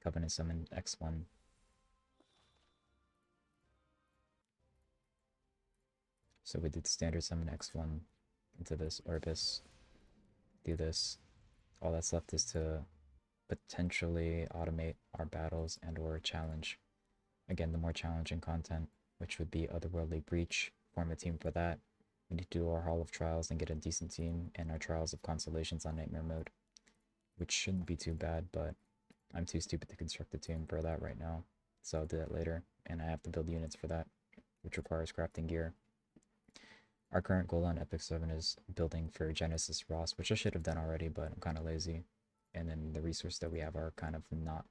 Covenant Summon X1. So we did standard summon X1 into this Orbis. Do this. All that's left is to potentially automate our battles and or challenge. Again, the more challenging content, which would be Otherworldly Breach, form a team for that. We need to do our Hall of Trials and get a decent team, and our Trials of Consolations on Nightmare mode, which shouldn't be too bad, but I'm too stupid to construct a team for that right now, so I'll do that later, and I have to build units for that, which requires crafting gear. Our current goal on Epic 7 is building for Genesis Ross, which I should have done already, but I'm kind of lazy. And then the resources that we have are kind of not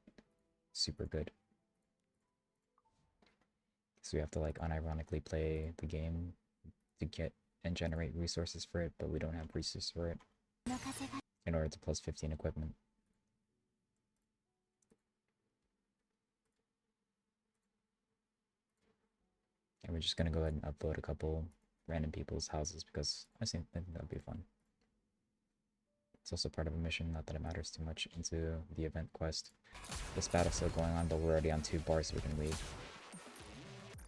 super good. So we have to like unironically play the game to get and generate resources for it, but we don't have resources for it in order to plus 15 equipment. And we're just gonna go ahead and upload a couple random people's houses because I think that'd be fun. It's also part of a mission, not that it matters too much into the event quest. This battle's still going on, but we're already on 2 bars, so we can leave.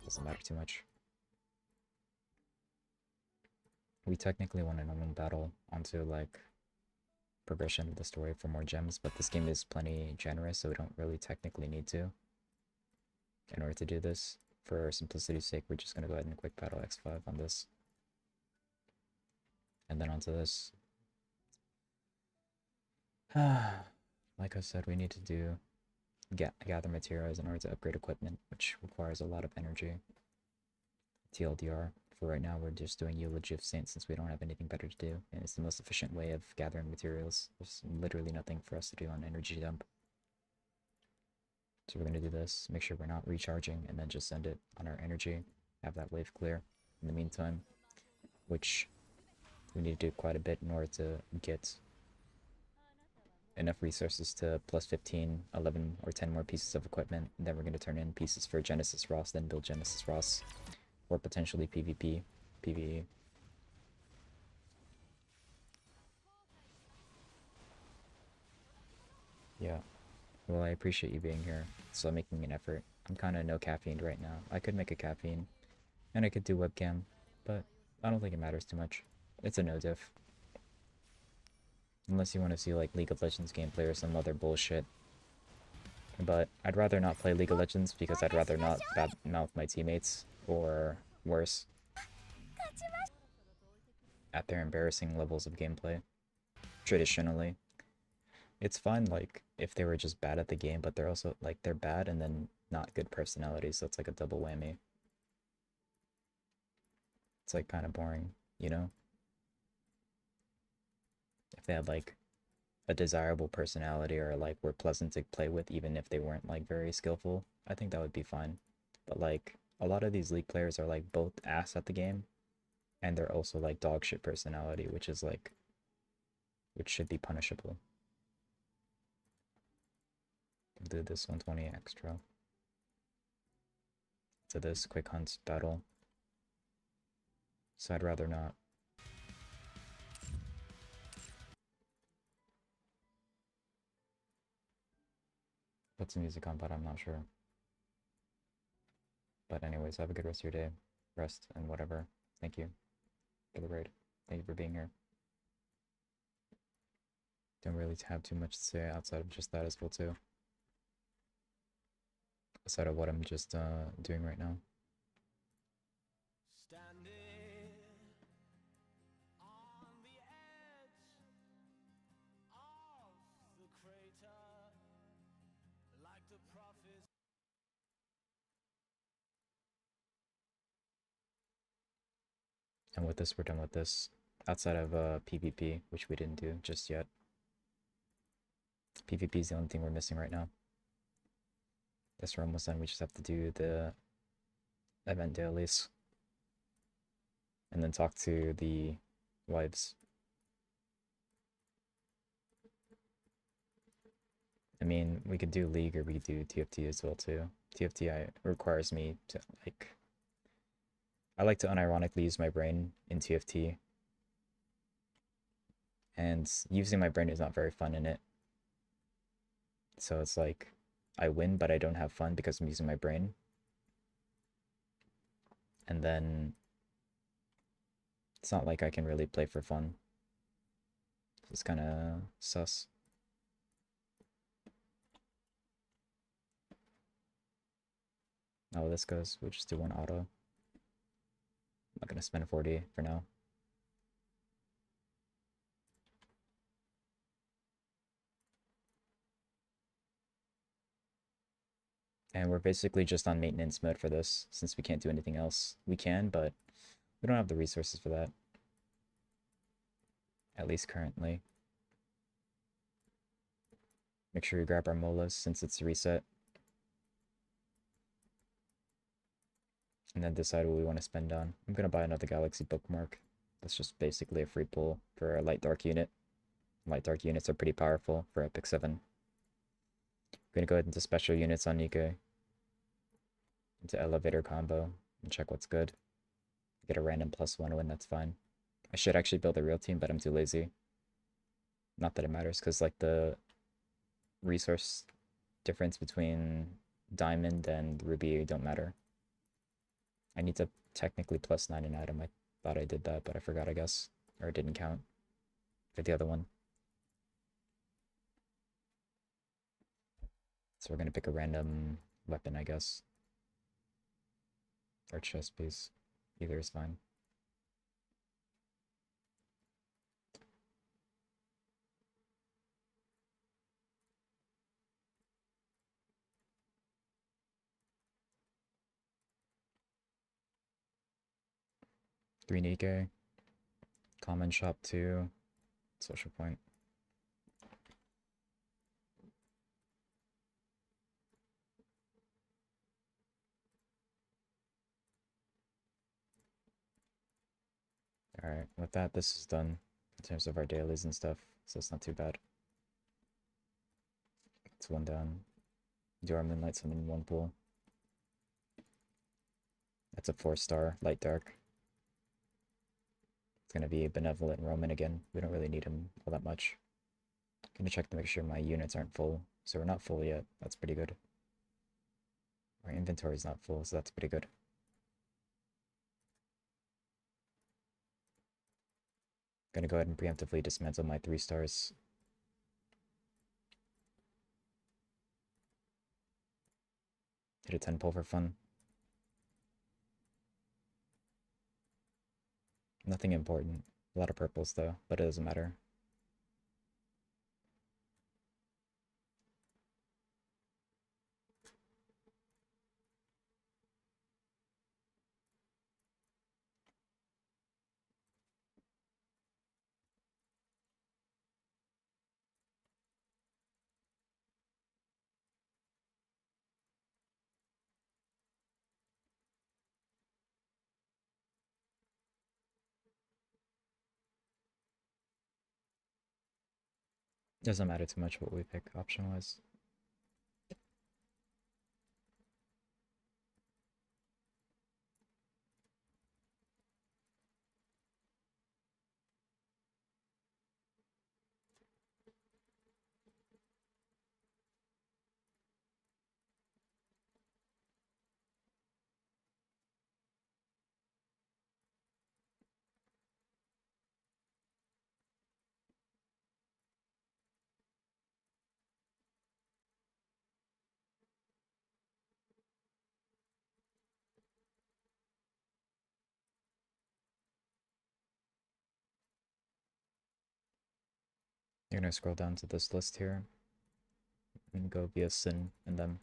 Doesn't matter too much. We technically want an unknown battle onto like progression of the story for more gems, but this game is plenty generous, so we don't really technically need to. In order to do this, for simplicity's sake, we're just gonna go ahead and quick battle X5 on this. And then onto this. Like I said, we need to gather materials in order to upgrade equipment, which requires a lot of energy. TLDR, for right now, we're just doing Eulogy of Saint since we don't have anything better to do, and it's the most efficient way of gathering materials. There's literally nothing for us to do on energy dump. So we're going to do this, make sure we're not recharging, and then just send it on our energy, have that wave clear in the meantime, which we need to do quite a bit in order to get enough resources to plus 15, 11, or 10 more pieces of equipment. And then we're going to turn in pieces for Genesis Ross, then build Genesis Ross, or potentially PvP, PvE. Yeah. Well, I appreciate you being here, so making an effort. I'm kind of no caffeine right now. I could make a caffeine, and I could do webcam, but I don't think it matters too much. It's a no diff. Unless you want to see like League of Legends gameplay or some other bullshit. But I'd rather not play League of Legends because I'd rather not badmouth my teammates, or worse, at their embarrassing levels of gameplay. Traditionally. It's fine, like, if they were just bad at the game, but they're also, like, they're bad and then not good personality, so it's like a double whammy. It's, like, kind of boring, you know? If they had, like, a desirable personality or, like, were pleasant to play with, even if they weren't, like, very skillful, I think that would be fine. But, like, a lot of these League players are, like, both ass at the game, and they're also, like, dog shit personality, which is, like, which should be punishable. Do this 120 extra to this quick hunt battle, so I'd rather not. Put some music on, but I'm not sure. But anyways, have a good rest of your day. Rest and whatever. Thank you for the raid. Thank you for being here. Don't really have too much to say outside of just that as well too. Outside of what I'm just doing right now. And with this, we're done with this. Outside of PvP, which we didn't do just yet. PvP is the only thing we're missing right now. This we're almost done. We just have to do the event dailies. And then talk to the wives. I mean, we could do League or we could do TFT as well too. TFT requires me to, like... I like to unironically use my brain in TFT. And using my brain is not very fun in it. So it's like, I win, but I don't have fun because I'm using my brain. And then it's not like I can really play for fun. It's kind of sus. How this goes, we'll just do one auto. I'm not gonna spend 40 for now. And we're basically just on maintenance mode for this, since we can't do anything else. We can, but we don't have the resources for that. At least currently. Make sure we grab our molas since it's a reset. And then decide what we want to spend on. I'm going to buy another Galaxy bookmark. That's just basically a free pull for a light dark unit. Light dark units are pretty powerful for Epic 7. I'm going to go ahead into special units on Nikkei. Into elevator combo and check what's good. Get a random +1 win, that's fine. I should actually build a real team, but I'm too lazy. Not that it matters, because like the resource difference between Diamond and Ruby don't matter. I need to technically +9 an item. I thought I did that, but I forgot, I guess. Or it didn't count for the other one. So we're going to pick a random weapon, I guess. Or chest piece. Either is fine. Three Nikkei. Common shop 2. Social point. Alright, with that, this is done in terms of our dailies and stuff, so it's not too bad. It's one down. Do our Moonlight Summon in one pool. That's a 4-star, light dark. It's gonna be a Benevolent Roman again. We don't really need him all that much. Gonna check to make sure my units aren't full. So we're not full yet. That's pretty good. Our inventory's not full, so that's pretty good. Gonna go ahead and preemptively dismantle my 3 stars. Hit a 10 pull for fun. Nothing important. A lot of purples though, but it doesn't matter. Doesn't matter too much what we pick option-wise. You're gonna scroll down to this list here and go via Sin and them.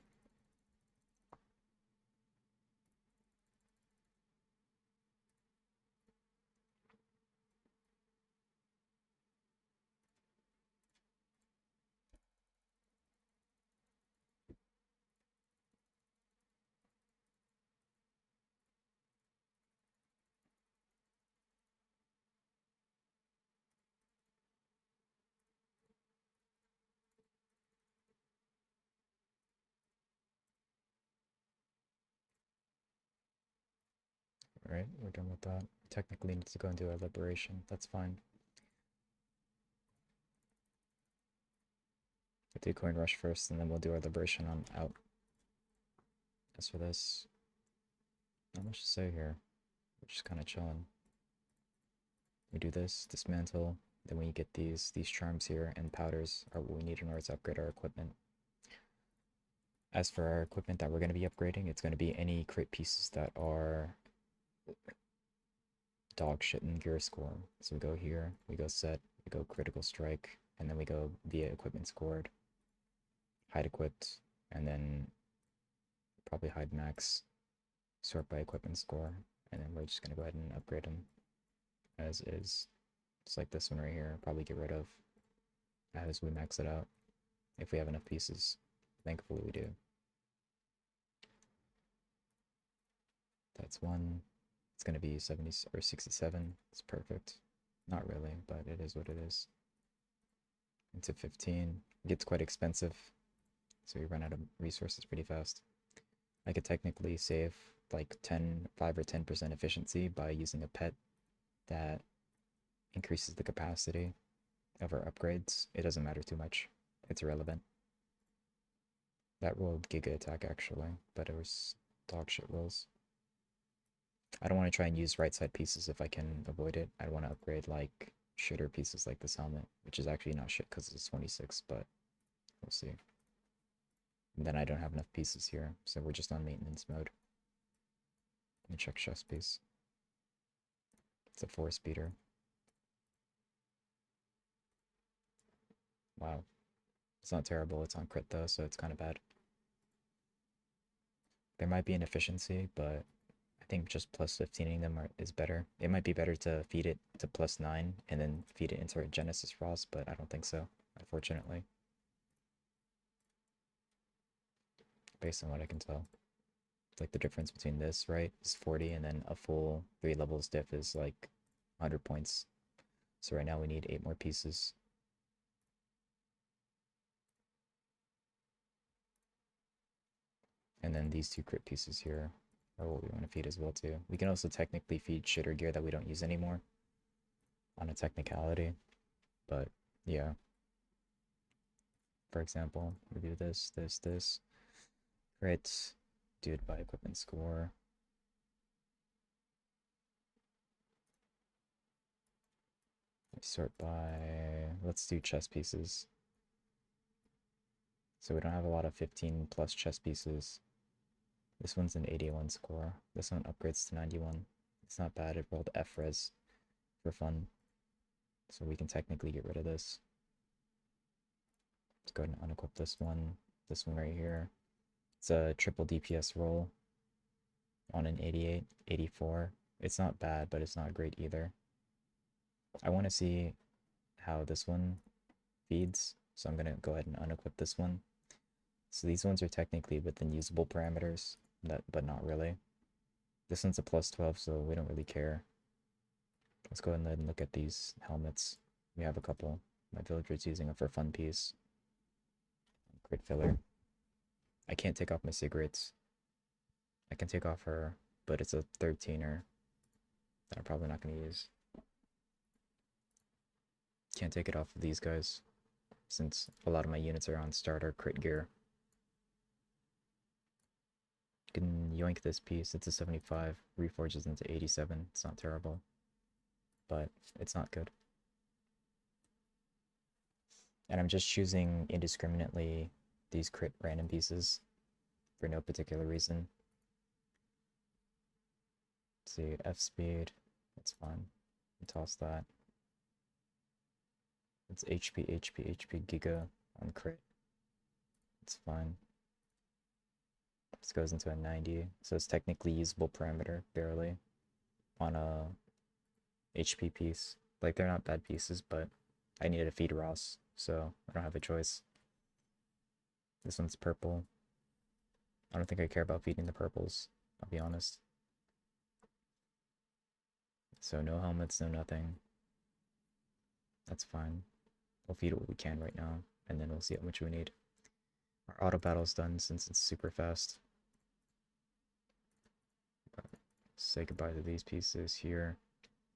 Alright, we're done with that. Technically need to go and do our liberation. That's fine. do coin rush first, and then we'll do our liberation on out. As for this, not much to say here. We're just kind of chilling. We do this, dismantle, then we get these charms here, and powders are what we need in order to upgrade our equipment. As for our equipment that we're going to be upgrading, it's going to be any crit pieces that are dog shit in gear score. So we go here, we go set, we go critical strike, and then we go via equipment scored, hide equipped, and then probably hide max, sort by equipment score, and then we're just going to go ahead and upgrade them as is. Just like this one right here, probably get rid of as we max it out if we have enough pieces. Thankfully we do. That's one. It's going to be 70 or 67. It's perfect. Not really, but it is what it is. Into 15. It gets quite expensive, so we run out of resources pretty fast. I could technically save like 5 or 10% efficiency by using a pet that increases the capacity of our upgrades. It doesn't matter too much. It's irrelevant. That rolled Giga attack actually, but it was dog shit rolls. I don't want to try and use right side pieces if I can avoid it. I want to upgrade like shitter pieces like this helmet, which is actually not shit because it's 26, but we'll see. And then I don't have enough pieces here, so we're just on maintenance mode. Let me check chest piece. It's a 4-speeder. Wow. It's not terrible, it's on crit though, so it's kind of bad. There might be an efficiency, but I think just plus 15ing them is better. It might be better to feed it to +9 and then feed it into a Genesis Frost, but I don't think so, unfortunately. Based on what I can tell. Like the difference between this, right, is 40, and then a full 3 levels diff is like 100 points. So right now we need 8 more pieces. And then these 2 crit pieces here are what we want to feed as well too. We can also technically feed shitter gear that we don't use anymore on a technicality, but yeah. For example, we do this, crit, do it by equipment score. Sort by, let's do chess pieces. So we don't have a lot of 15 plus chess pieces. This one's an 81 score. This one upgrades to 91. It's not bad. It rolled F-res for fun. So we can technically get rid of this. Let's go ahead and unequip this one right here. It's a triple DPS roll on an 88, 84. It's not bad, but it's not great either. I want to see how this one feeds, so I'm going to go ahead and unequip this one. So these ones are technically within usable parameters, but not really. This one's a +12, so we don't really care. Let's go ahead and look at these helmets. We have a couple. My villager's using it for fun piece. Crit filler. I can't take off my cigarettes. I can take off her, but it's a 13er that I'm probably not going to use. Can't take it off of these guys, since a lot of my units are on starter crit gear. You can yoink this piece. It's a 75, reforges into 87. It's not terrible, but it's not good. And I'm just choosing indiscriminately these crit random pieces for no particular reason. Let's see, F speed, that's fine. Toss that. It's HP Giga on crit. It's fine. This goes into a 90, so it's technically usable parameter, barely, on a HP piece. Like, they're not bad pieces, but I needed to feed Ross, so I don't have a choice. This one's purple. I don't think I care about feeding the purples, I'll be honest. So no helmets, no nothing. That's fine. We'll feed what we can right now, and then we'll see how much we need. Our auto battle's done since it's super fast. Say goodbye to these pieces here.